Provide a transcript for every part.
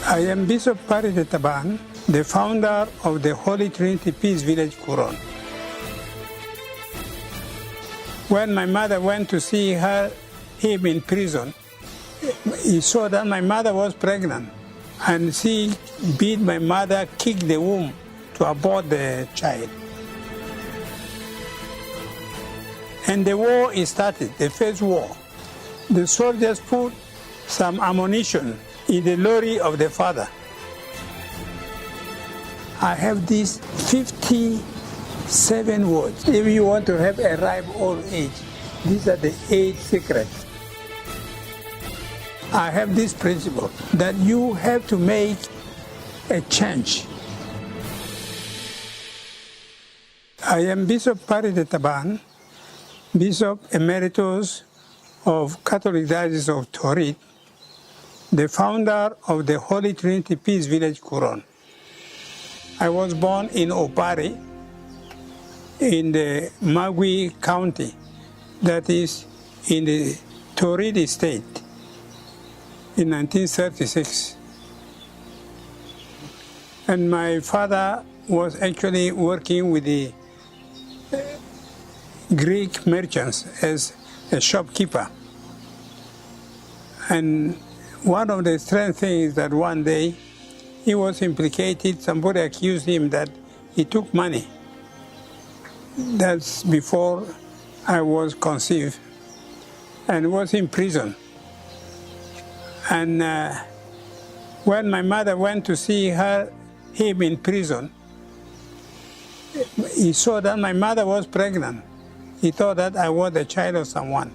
I am Bishop Paride Taban, the founder of the Holy Trinity Peace Village, Kuron. When my mother went to see him in prison, he saw that my mother was pregnant, and she beat my mother, kicked the womb to abort the child. And the war is started, the first war. The soldiers put some ammunition in the lorry of the father. I have these 57 words. If you want to have a ripe old age, these are the 8 secrets. I have this principle that you have to make a change. I am Bishop Paride Taban, Bishop Emeritus of Catholic Diocese of Paride, the founder of the Holy Trinity Peace Village, Kuron. I was born in Opari, in the Magui County, that is in the Paride State, in 1936. And my father was actually working with the Greek merchants as a shopkeeper. And one of the strange things that one day he was implicated, somebody accused him that he took money. That's before I was conceived, and was in prison. And when my mother went to see him in prison, he saw that my mother was pregnant. He thought that I was the child of someone.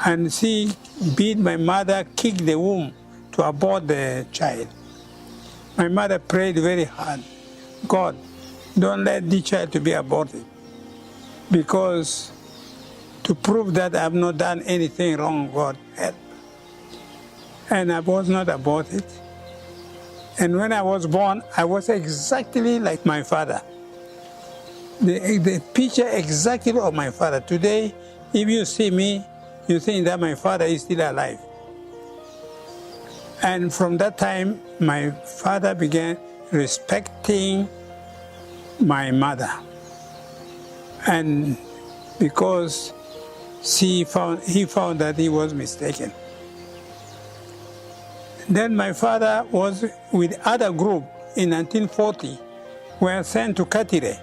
And she beat my mother, kicked the womb to abort the child. My mother prayed very hard, God, don't let the child to be aborted, because to prove that I have not done anything wrong, God help. And I was not aborted. And when I was born, I was exactly like my father. The picture exactly of my father. Today, if you see me, you think that my father is still alive. And from that time, my father began respecting my mother. And because he found that he was mistaken. Then my father was with other group in 1940, were sent to Katire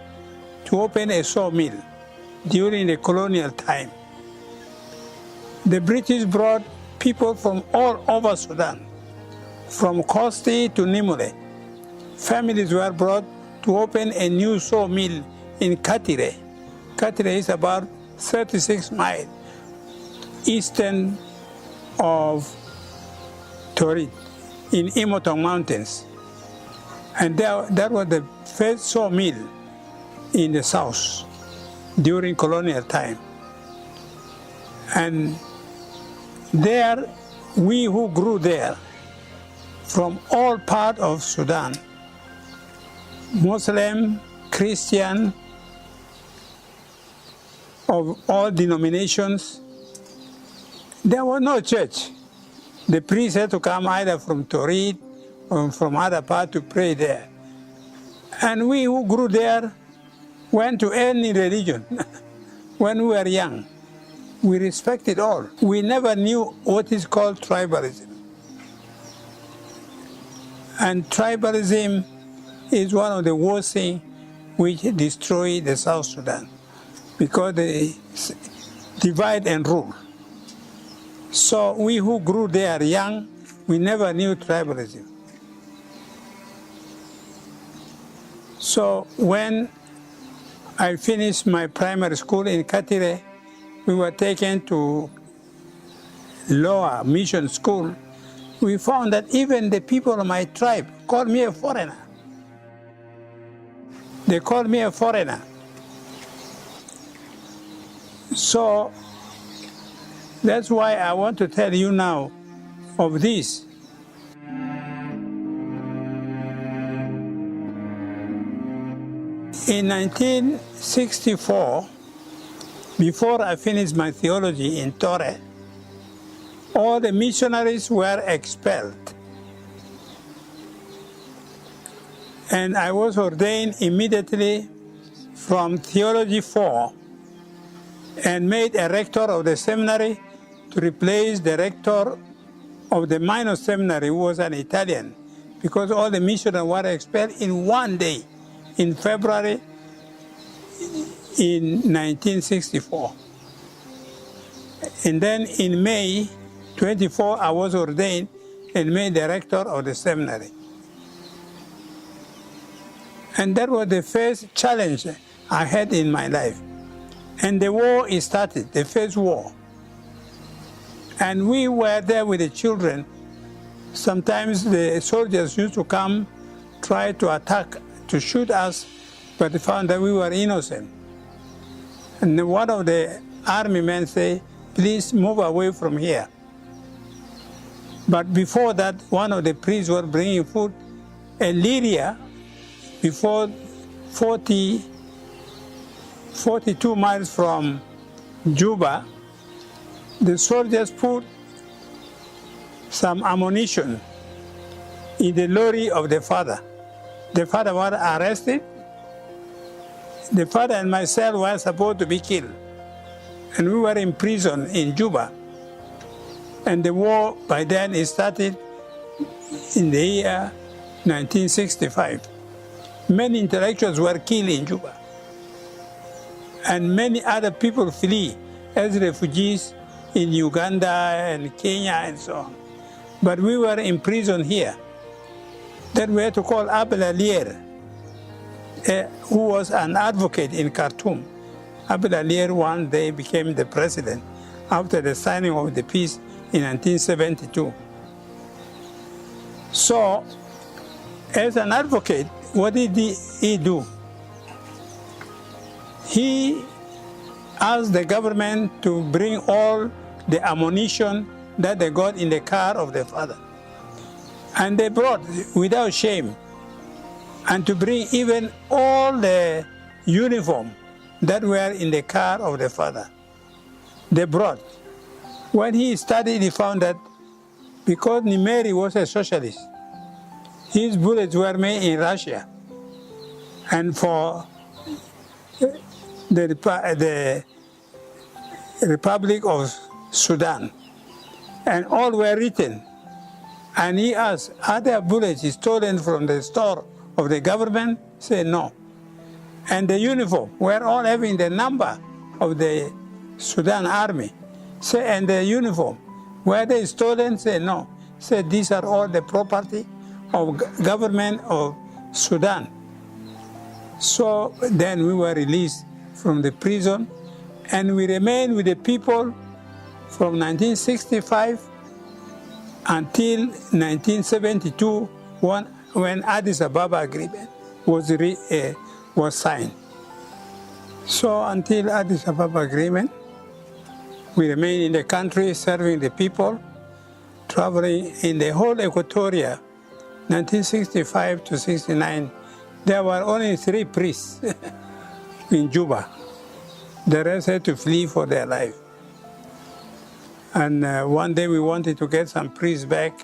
to open a sawmill during the colonial time. The British brought people from all over Sudan, from Kosti to Nimule. Families were brought to open a new sawmill in Katire. Katire is about 36 miles eastern of Paride, in Imotong Mountains. And that was the first sawmill in the south during colonial time. And there, we who grew there, from all parts of Sudan, Muslim, Christian, of all denominations, there was no church. The priest had to come either from Paride or from other parts to pray there. And we who grew there went to any religion when we were young. We respected all. We never knew what is called tribalism. And tribalism is one of the worst things which destroy the South Sudan, because they divide and rule. So we who grew there young, we never knew tribalism. So when I finished my primary school in Katire, we were taken to lower mission school. We found that even the people of my tribe called me a foreigner. They called me a foreigner. So that's why I want to tell you now of this. In 1964, before I finished my theology in Torre, all the missionaries were expelled And I was ordained immediately from Theology 4 and made a rector of the seminary to replace the rector of the minor seminary, who was an Italian, because all the missionaries were expelled in one day in February in 1964. And then in May 24, I was ordained and made the rector of the seminary. And that was the first challenge I had in my life. And the war started, the first war. And we were there with the children. Sometimes the soldiers used to come, try to attack, to shoot us, but they found that we were innocent. And one of the army men said, please move away from here. But before that, one of the priests was bringing food. In Lydia, before 42 miles from Juba, the soldiers put some ammunition in the lorry of the father. The father was arrested. The father and myself were supposed to be killed. And we were in prison in Juba. And the war by then started in the year 1965. Many intellectuals were killed in Juba. And many other people flee as refugees in Uganda and Kenya and so on. But we were in prison here. Then we had to call Abel Alier, who was an advocate in Khartoum. Abel Alier one day became the president after the signing of the peace in 1972. So, as an advocate, what did he do? He asked the government to bring all the ammunition that they got in the car of the father. And they brought without shame. And to bring even all the uniform that were in the car of the father. They brought. When he studied, he found that because Nimeri was a socialist, his bullets were made in Russia. And for the Republic of Sudan. And all were written. And he asked, are there bullets stolen from the store of the government? Say no. And the uniform were all having the number of the Sudan army. Say, and the uniform, were they stolen? Say no. Say these are all the property of government of Sudan. So then we were released from the prison, and we remained with the people from 1965 until 1972, when Addis Ababa Agreement was signed. So until Addis Ababa Agreement, we remained in the country serving the people, traveling in the whole Equatoria. 1965 to 69, there were only 3 priests in Juba. The rest had to flee for their life. And one day we wanted to get some priests back.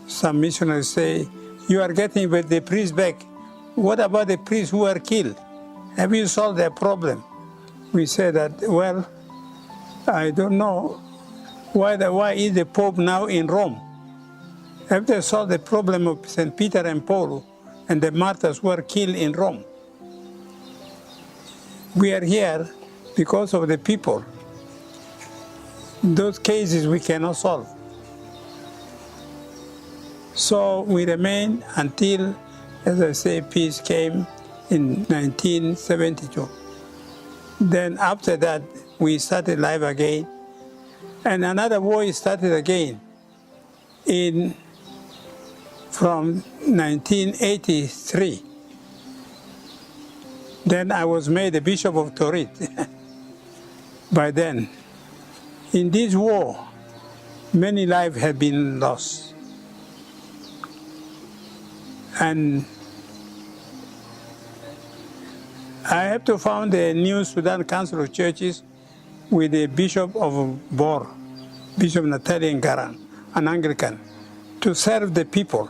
Some missionaries say, you are getting the priests back. What about the priests who were killed? Have you solved their problem? We said that, well, I don't know. Why is the Pope now in Rome? Have they solved the problem of St. Peter and Paul and the martyrs were killed in Rome? We are here because of the people. Those cases we cannot solve. So we remained until, as I say, peace came in 1972. Then after that, we started life again. And another war started again from 1983. Then I was made the Bishop of Paride. By then, in this war, many lives have been lost. And I have to found a new Sudan Council of Churches with the Bishop of Bor, Bishop Natalian Garan, an Anglican, to serve the people.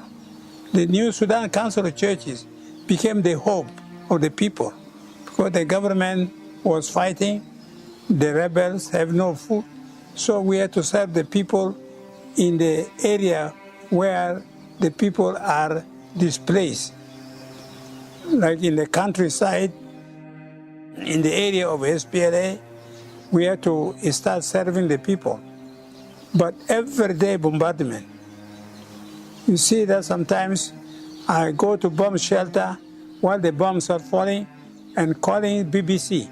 The new Sudan Council of Churches became the hope of the people, because the government was fighting, the rebels have no food, so we had to serve the people in the area where the people are displaced, like in the countryside, in the area of SPLA, we had to start serving the people. But everyday bombardment. You see that sometimes I go to bomb shelter while the bombs are falling and calling BBC,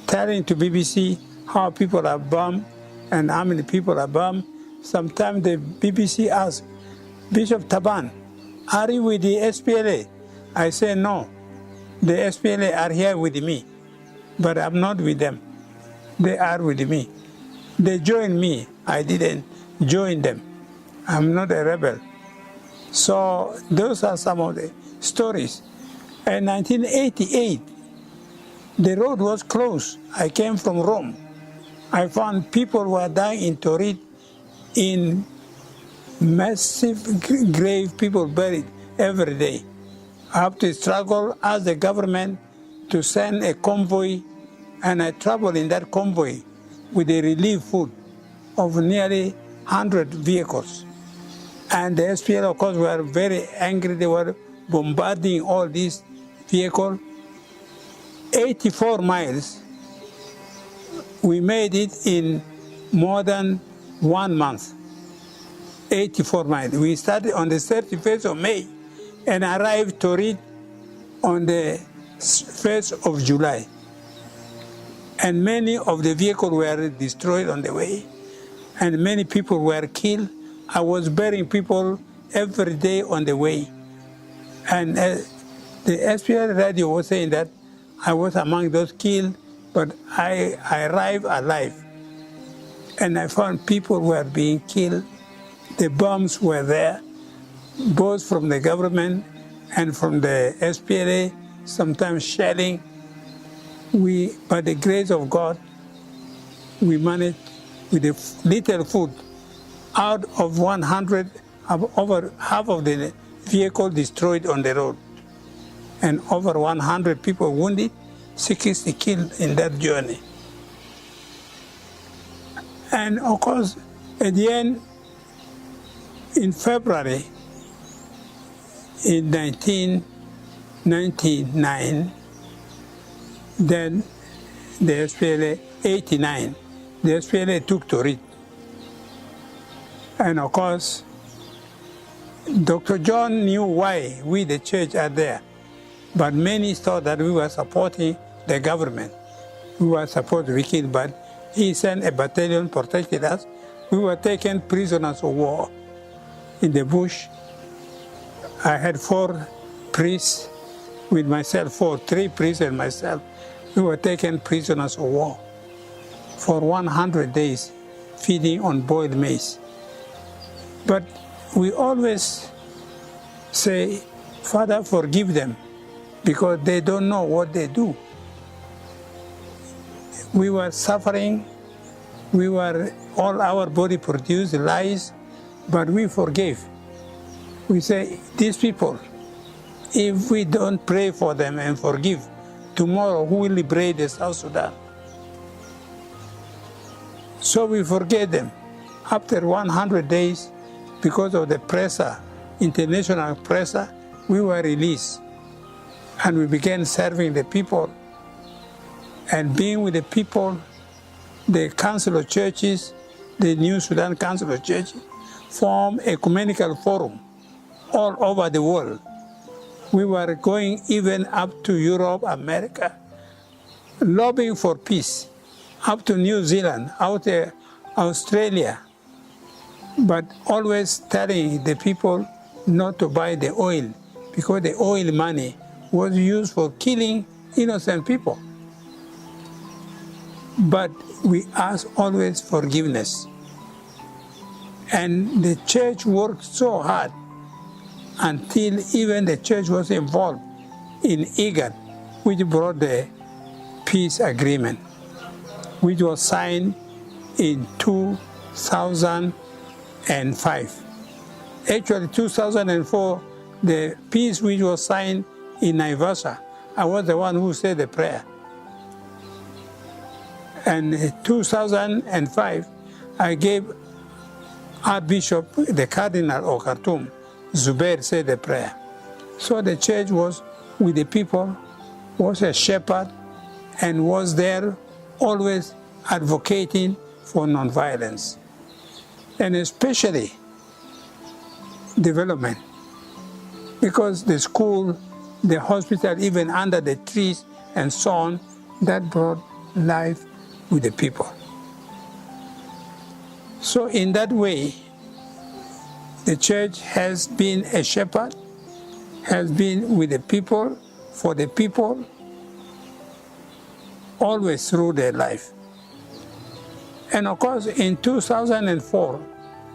telling to BBC how people are bombed and how many people are bombed. Sometimes the BBC asks, Bishop Taban, are you with the SPLA? I say no. The SPLA are here with me, but I'm not with them. They are with me. They joined me. I didn't join them. I'm not a rebel. So those are some of the stories. In 1988, the road was closed. I came from Rome. I found people were dying in Paride in massive grave, people buried every day. I have to struggle as the government to send a convoy, and I traveled in that convoy with the relief food of nearly 100 vehicles. And the SPL, of course, were very angry. They were bombarding all these vehicles. 84 miles, we made it in more than 1 month. 84 miles. We started on the 31st of May and arrived Paride on the 1st of July. And many of the vehicles were destroyed on the way, and many people were killed. I was burying people every day on the way. And the SPL radio was saying that I was among those killed, but I arrived alive. And I found people were being killed. The bombs were there, both from the government and from the SPLA, sometimes shelling. By the grace of God, we managed with the little food. Out of 100, over half of the vehicle destroyed on the road, and over 100 people wounded, 60 killed in that journey. And of course, at the end, in February, in 1999, then the SPLA, 89, the SPLA took Paride. And of course, Dr. John knew why we, the church, are there. But many thought that we were supporting the government. We were supposed to be killed, but he sent a battalion, protected us. We were taken prisoners of war in the bush. I had 4 priests with myself, 3 priests and myself. We were taken prisoners of war for 100 days, feeding on boiled maize. But we always say, Father, forgive them, because they don't know what they do. We were suffering. All our body produced lies, but we forgave. We say, these people, if we don't pray for them and forgive, tomorrow who will liberate the South Sudan? So we forgave them. After 100 days, because of the pressure, international pressure, we were released. And we began serving the people. And being with the people, the Council of Churches, the New Sudan Council of Churches, formed a ecumenical forum all over the world. We were going even up to Europe, America, lobbying for peace, up to New Zealand, out to Australia, but always telling the people not to buy the oil, because the oil money was used for killing innocent people. But we ask always forgiveness. And the church worked so hard until even the church was involved in IGAD, which brought the peace agreement, which was signed in 2005. Actually, 2004, the peace which was signed in Naivasha. I was the one who said the prayer. And in 2005, I gave Archbishop, the Cardinal of Khartoum, Zubair, said the prayer. So the church was with the people, was a shepherd, and was there always advocating for nonviolence, and especially development. Because the school, the hospital, even under the trees and so on, that brought life with the people. So in that way, the church has been a shepherd, has been with the people, for the people, always through their life. And of course, in 2004,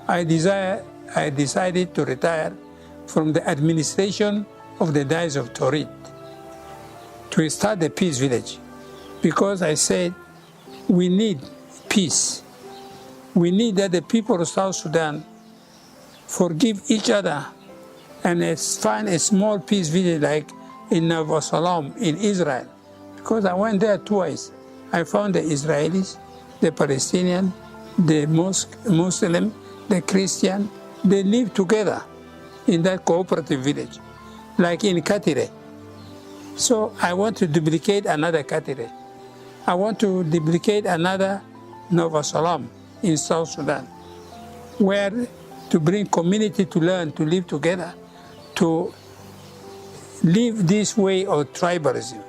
I decided to retire from the administration of the Diocese of Paride to start the Peace Village, because I said we need peace. We need that the people of South Sudan forgive each other and find a small peace village like in Navasalam in Israel. Because I went there twice. I found the Israelis, the Palestinian, the Muslim, the Christian, they live together in that cooperative village, like in Katire. So I want to duplicate another Katire. I want to duplicate another Navasalam in South Sudan, where to bring community to learn to live together, to live this way of tribalism,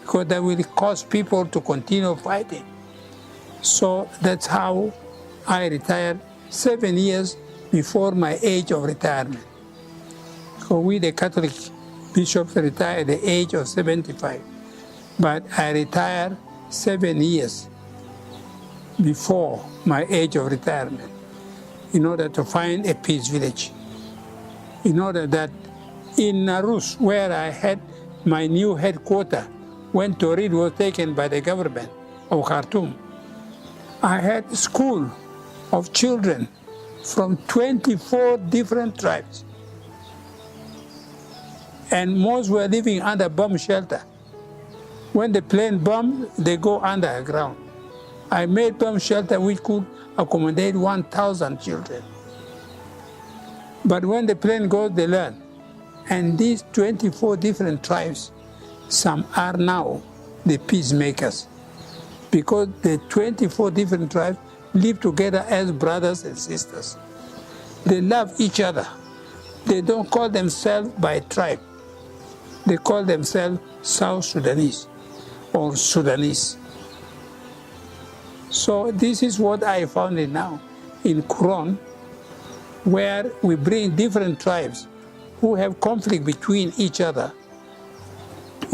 because that will cause people to continue fighting. So that's how I retired 7 years before my age of retirement. So we, the Catholic bishops, retire at the age of 75. But I retired 7 years before my age of retirement in order to find a peace village. In order that in Narus, where I had my new headquarters, when Paride was taken by the government of Khartoum, I had a school of children from 24 different tribes. And most were living under bomb shelter. When the plane bombed, they go underground. I made bomb shelter which could accommodate 1,000 children. But when the plane goes, they learn. And these 24 different tribes, some are now the peacemakers, because the 24 different tribes live together as brothers and sisters. They love each other. They don't call themselves by tribe. They call themselves South Sudanese or Sudanese. So this is what I found it now in Quran, where we bring different tribes who have conflict between each other,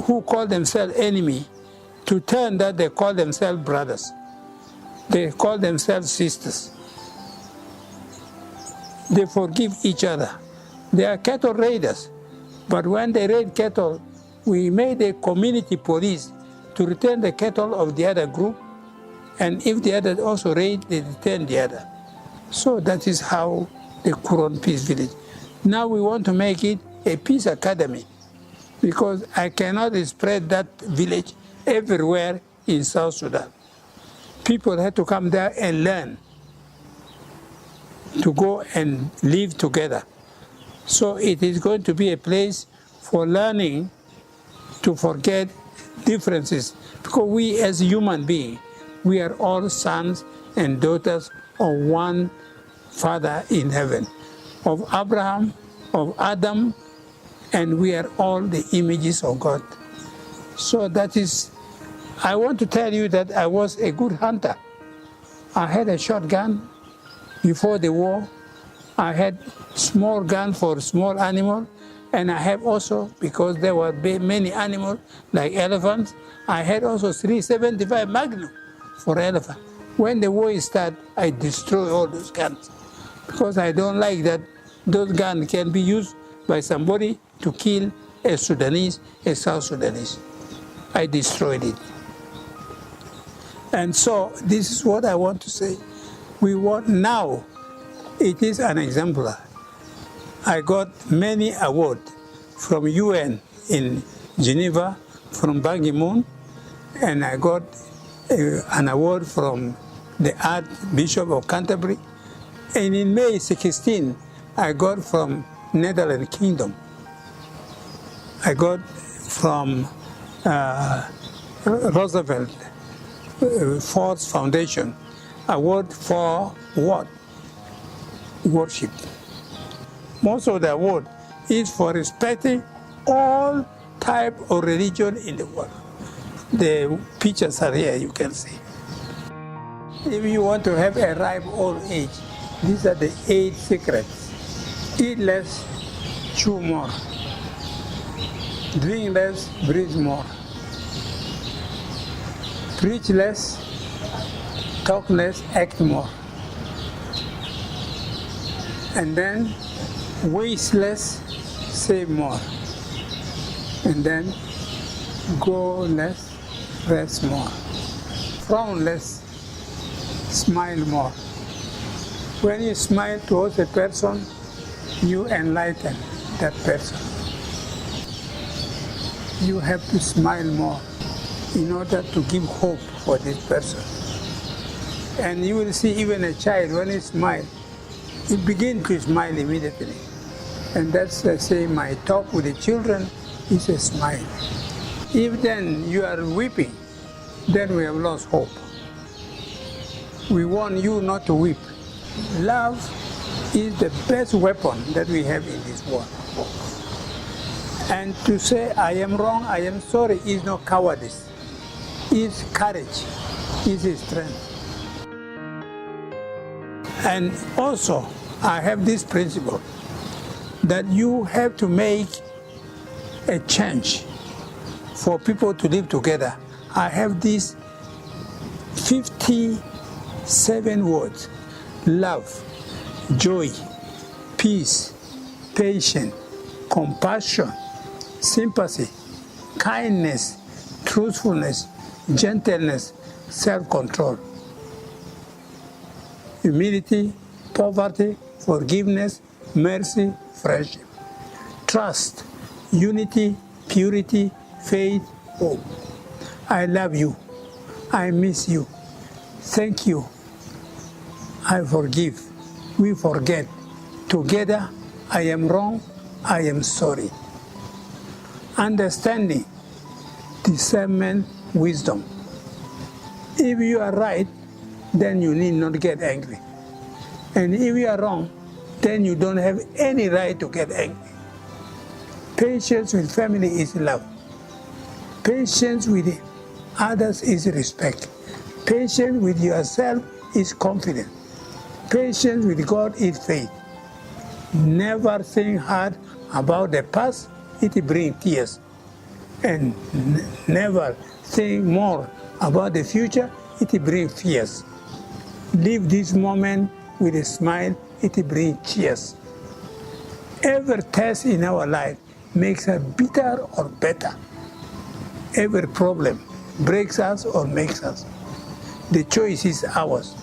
who call themselves enemy, to turn that they call themselves brothers. They call themselves sisters. They forgive each other. They are cattle raiders. But when they raid cattle, we made a community police to return the cattle of the other group. And if the other also raid, they return the other. So that is how the Quran Peace Village. Now we want to make it a peace academy, because I cannot spread that village everywhere in South Sudan. People have to come there and learn to go and live together. So it is going to be a place for learning to forget differences, because we as human beings, we are all sons and daughters of one Father in heaven, of Abraham, of Adam, and we are all the images of God. So that is, I want to tell you that I was a good hunter. I had a shotgun before the war. I had small gun for small animal, and I have also, because there were many animals like elephants, I had also 375 Magnum for elephant. When the war started, I destroyed all those guns, because I don't like that those guns can be used by somebody to kill a Sudanese, a South Sudanese. I destroyed it. And so this is what I want to say. We want now, it is an exemplar. I got many awards from UN in Geneva from Ban Ki-moon, and I got an award from the Archbishop of Canterbury. And in May 16, I got from Netherlands Kingdom. I got from Roosevelt Ford's Foundation award for what? Worship. Most of the award is for respecting all type of religion in the world. The pictures are here, you can see. If you want to have a ripe old age, these are the 8 secrets. Eat less, chew more. Drink less, breathe more. Preach less, talk less, act more. And then waste less, save more. And then go less, rest more. Frown less, smile more. When you smile towards a person, you enlighten that person. You have to smile more in order to give hope for this person. And you will see even a child, when he smiles, he begins to smile immediately. And that's the same, my talk with the children is a smile. If then you are weeping, then we have lost hope. We want you not to weep. Love is the best weapon that we have in this world. And to say, I am wrong, I am sorry, is not cowardice. It's courage, it's strength. And also, I have this principle that you have to make a change for people to live together. I have these 57 words: love, joy, peace, patience, compassion, sympathy, kindness, truthfulness, gentleness, self-control, humility, poverty, forgiveness, mercy, friendship, trust, unity, purity, faith, hope. I love you. I miss you. Thank you. I forgive. We forget. Together, I am wrong. I am sorry. Understanding, discernment, wisdom. If you are right, then you need not get angry. And if you are wrong, then you don't have any right to get angry. Patience with family is love. Patience with others is respect. Patience with yourself is confidence. Patience with God is faith. Never think hard about the past, it brings tears. And never think more about the future, it brings fears. Live this moment with a smile, it brings cheers. Every test in our life makes us bitter or better. Every problem breaks us or makes us. The choice is ours,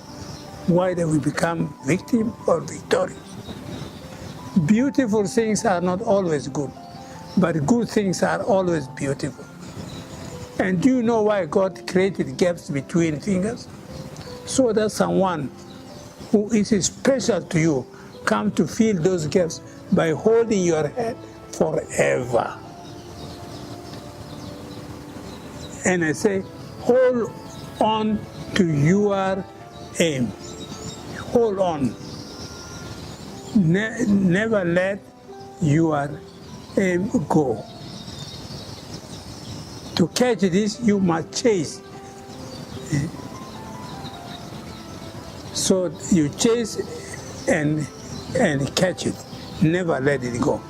whether we become victim or victorious. Beautiful things are not always good, but good things are always beautiful. And do you know why God created gaps between fingers? So that someone who is special to you come to fill those gaps by holding your hand forever. And I say, hold on to your aim. Hold on. Never let your aim go. To catch this, you must chase. So you chase and catch it. Never let it go.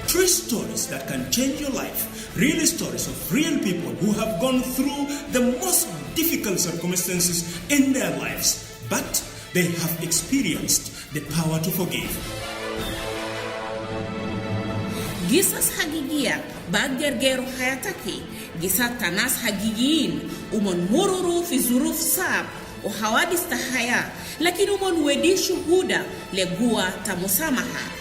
True stories that can change your life. Real stories of real people who have gone through the most difficult circumstances in their lives, but they have experienced the power to forgive. Gisas hagigia baggergeru hayataki gisata nas hagigiin umon mururu fi zuruf sab o hawadis tahaya lakini umon wedi shuhuda legua tamusamaha.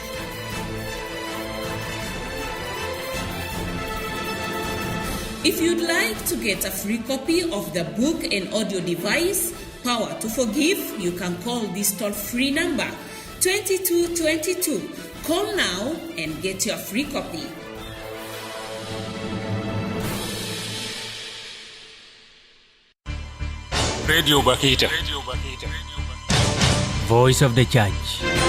If you'd like to get a free copy of the book and audio device, Power to Forgive, you can call this toll-free number, 2222. Call now and get your free copy. Radio Bakita. Voice of the Church.